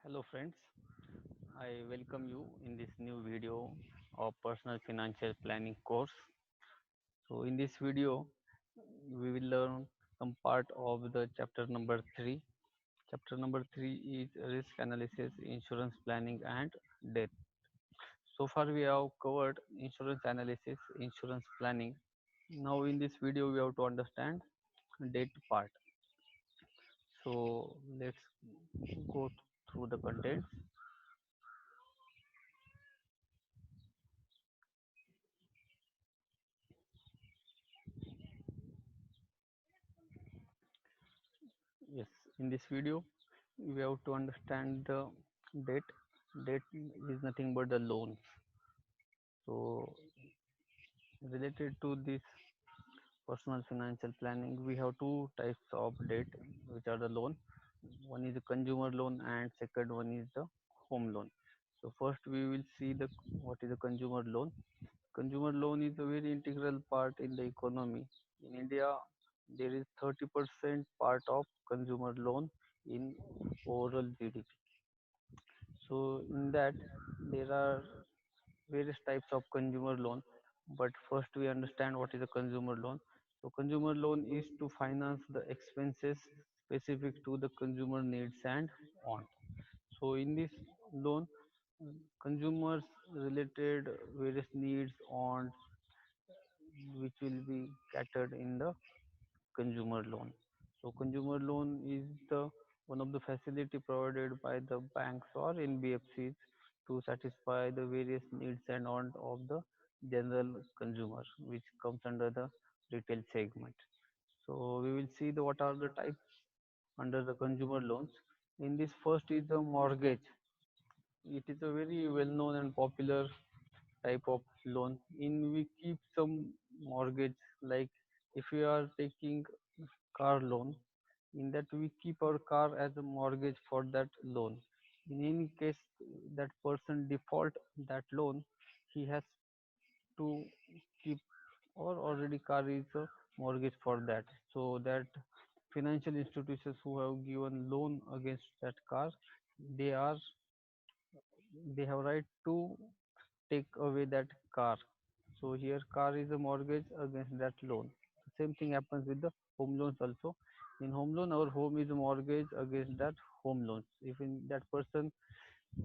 Hello friends, I welcome you in this new video of personal financial planning course. So in this video, we will learn some part of the chapter number 3. Chapter number 3 is risk analysis, insurance planning and death. So far we have covered insurance analysis, insurance planning. Now in this video we have to understand debt part. So let's go through the contents. Yes, in this video we have to understand the debt. Debt is nothing but the loans. So related to this personal financial planning, we have two types of debt, which are the loan. One is the consumer loan, and second one is the home loan. So first we will see the what is the consumer loan. Consumer loan is a very integral part in the economy. In India, there is 30% part of consumer loan in overall GDP. So in that there are various types of consumer loan, but first we understand what is a consumer loan. So consumer loan is to finance the expenses specific to the consumer needs and want. So in this loan, consumers related various needs on which will be catered in the consumer loan. So consumer loan is the one of the facility provided by the banks or NBFCs to satisfy the various needs and want of the general consumer, which comes under the retail segment. So we will see the what are the types under the consumer loans. In this first is the mortgage. It is a very well known and popular type of loan. In we keep some mortgage, like if we are taking car loan, in that we keep our car as a mortgage for that loan. In any case that person default that loan, he has to keep or already car is a mortgage for that. So that financial institutions who have given loan against that car, they are they have right to take away that car. So here car is a mortgage against that loan. Same thing happens with the home loans also. In home loan, our home is a mortgage against that home loans. If in that person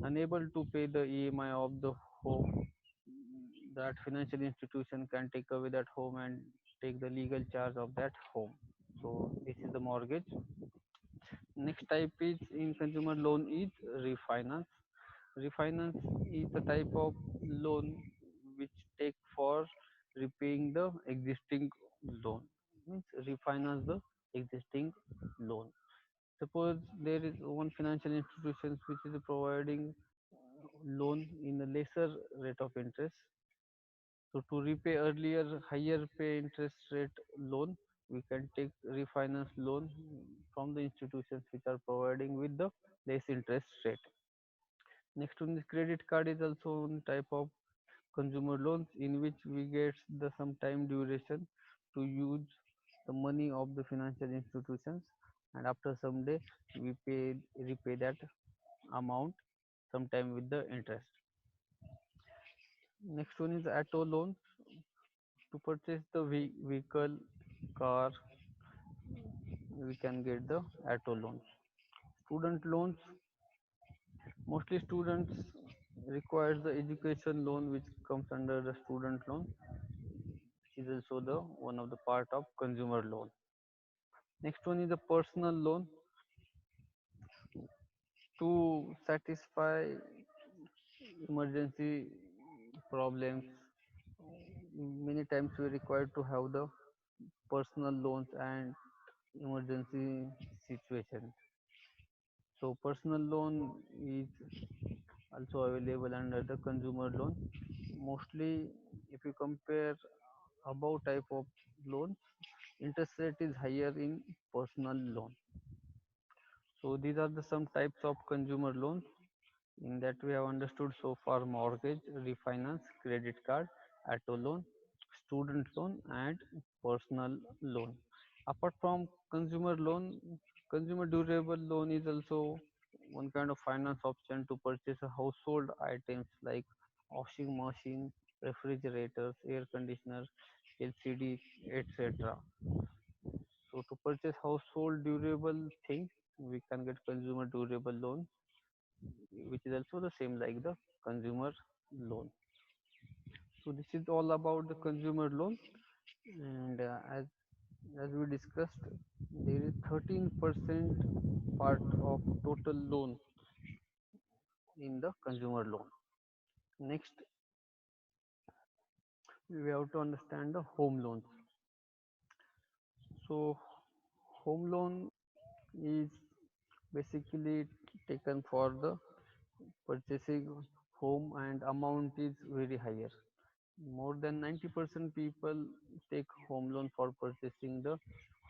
unable to pay the EMI of the home, that financial institution can take away that home and take the legal charge of that home. So this is the mortgage. Next type is in consumer loan is refinance. Refinance is the type of loan which take for repaying the existing loan. Means refinance the existing loan. Suppose there is one financial institution which is providing loan in a lesser rate of interest. So to repay earlier higher pay interest rate loan, we can take refinance loan from the institutions which are providing with the less interest rate. Next one is credit card is also one type of consumer loans in which we get the some time duration to use the money of the financial institutions, and after some day we repay that amount sometime with the interest. Next one is auto loans. To purchase the vehicle, car, we can get the auto loans. Student loans, mostly students requires the education loan which comes under the student loan, which is also the one of the part of consumer loan. Next one is the personal loan. To satisfy emergency problems, many times we require to have the personal loans and emergency situation. So personal loan is also available under the consumer loan. Mostly if you compare above type of loans, interest rate is higher in personal loan. So these are the some types of consumer loans. In that we have understood so far mortgage, refinance, credit card, auto loan, student loan and personal loan. Apart from consumer loan, consumer durable loan is also one kind of finance option to purchase a household items like washing machine, refrigerators, air conditioners, LCD, etc. So to purchase household durable things, we can get consumer durable loan, which is also the same like the consumer loan. So this is all about the consumer loan, and as we discussed, there is 13% part of total loan in the consumer loan. Next, we have to understand the home loans. So home loan is basically taken for the purchasing home, and amount is very higher. More than 90% people take home loan for purchasing the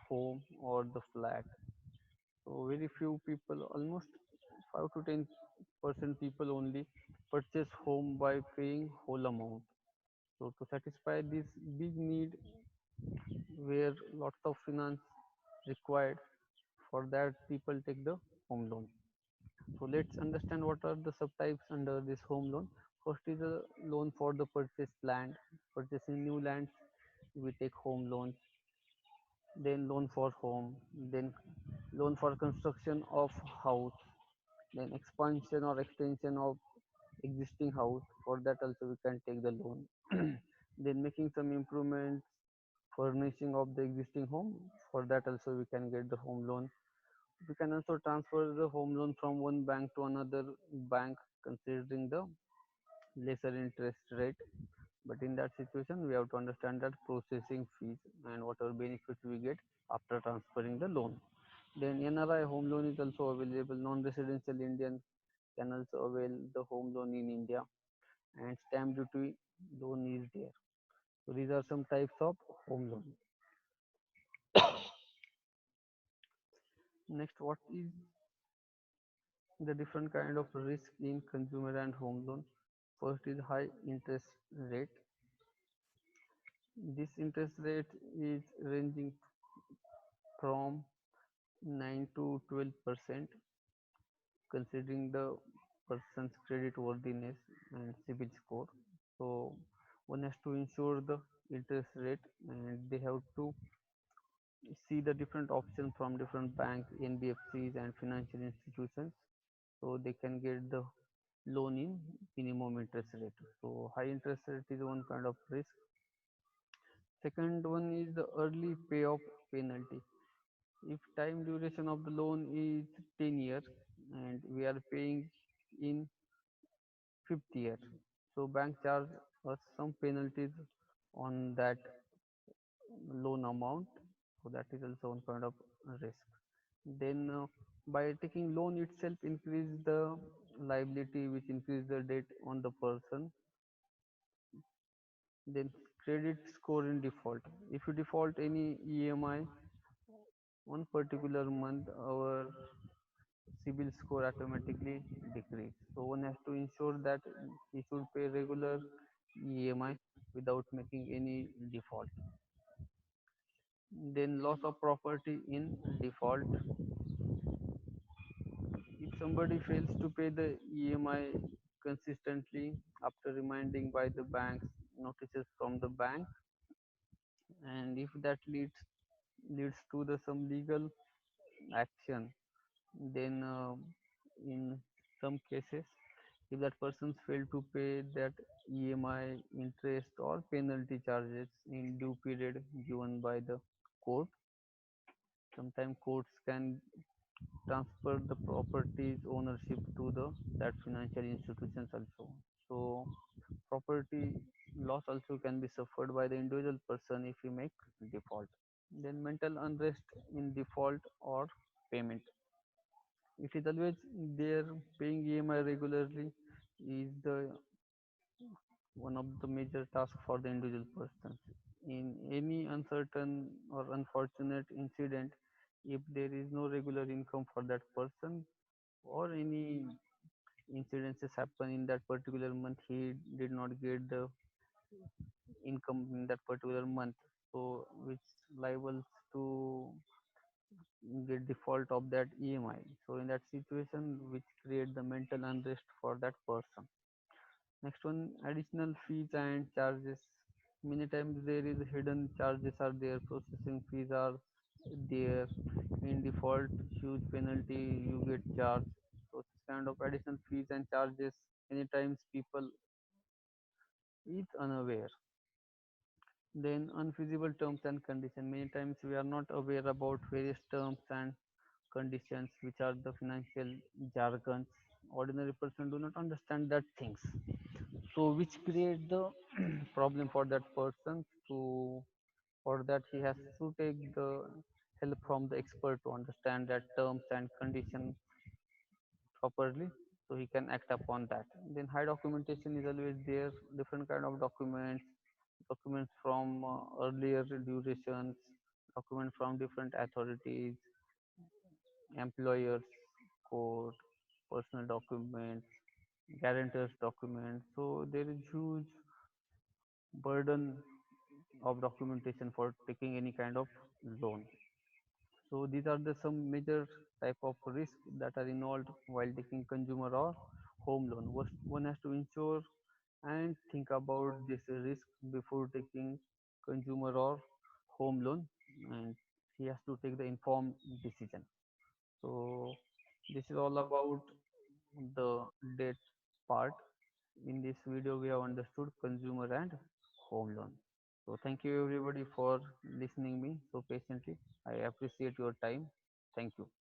home or the flat. So very few people, almost 5 to 10% people only purchase home by paying whole amount. So to satisfy this big need where lots of finance required, for that people take the home loan. So let's understand what are the subtypes under this home loan. First is a loan for the purchased land. Purchasing new lands, we take home loans. Then loan for home. Then loan for construction of house. Then expansion or extension of existing house. For that also we can take the loan. Then making some improvements, furnishing of the existing home. For that also we can get the home loan. We can also transfer the home loan from one bank to another bank considering the lesser interest rate. But in that situation, we have to understand that processing fees and whatever benefits we get after transferring the loan. Then NRI home loan is also available. Non-residential Indian can also avail the home loan in India, and stamp duty loan is there. So these are some types of home loan. Next, what is the different kind of risk in consumer and home loan? First is high interest rate. This interest rate is ranging from 9 to 12%, considering the person's credit worthiness and CIBIL score. So one has to ensure the interest rate, and they have to see the different options from different banks, NBFCs, and financial institutions, so they can get the loan in minimum interest rate. So high interest rate is one kind of risk. Second one is the early payoff penalty. If time duration of the loan is 10 years and we are paying in fifth year, so bank charge us some penalties on that loan amount. So that is also one kind of risk. Then by taking loan itself increase the liability, which increase the debt on the person. Then credit score in default. If you default any EMI one particular month, our CIBIL score automatically decrease. So one has to ensure that he should pay regular EMI without making any default. Then loss of property in default. If somebody fails to pay the EMI consistently after reminding by the banks, notices from the bank, and if that leads to the some legal action, then in some cases, if that persons fail to pay that EMI interest or penalty charges in due period given by the court, sometimes courts can transfer the property's ownership to the that financial institutions also. So property loss also can be suffered by the individual person if he make default. Then mental unrest in default or payment. It is always there paying EMI regularly is the one of the major tasks for the individual person. In any uncertain or unfortunate incident, if there is no regular income for that person, or any incidences happen in that particular month, he did not get the income in that particular month, so which liable to get default of that EMI. So in that situation, which create the mental unrest for that person. Next one, additional fees and charges. Many times there is hidden charges are there, processing fees are there. In default, huge penalty you get charged. So this kind of additional fees and charges, many times people is unaware. Then unfeasible terms and conditions. Many times we are not aware about various terms and conditions, which are the financial jargons. Ordinary person do not understand that things. So which create the problem for that person. To for that he has to take the help from the expert to understand that terms and condition properly, so he can act upon that. Then high documentation is always there, different kind of documents from earlier durations, documents from different authorities, employers, court, personal documents, guarantors documents. So there is huge burden of documentation for taking any kind of loan. So these are the some major type of risk that are involved while taking consumer or home loan. One has to ensure and think about this risk before taking consumer or home loan, and he has to take the informed decision. So this is all about the debt part. In this video, we have understood consumer and home loan. So thank you everybody for listening me so patiently. I appreciate your time. Thank you.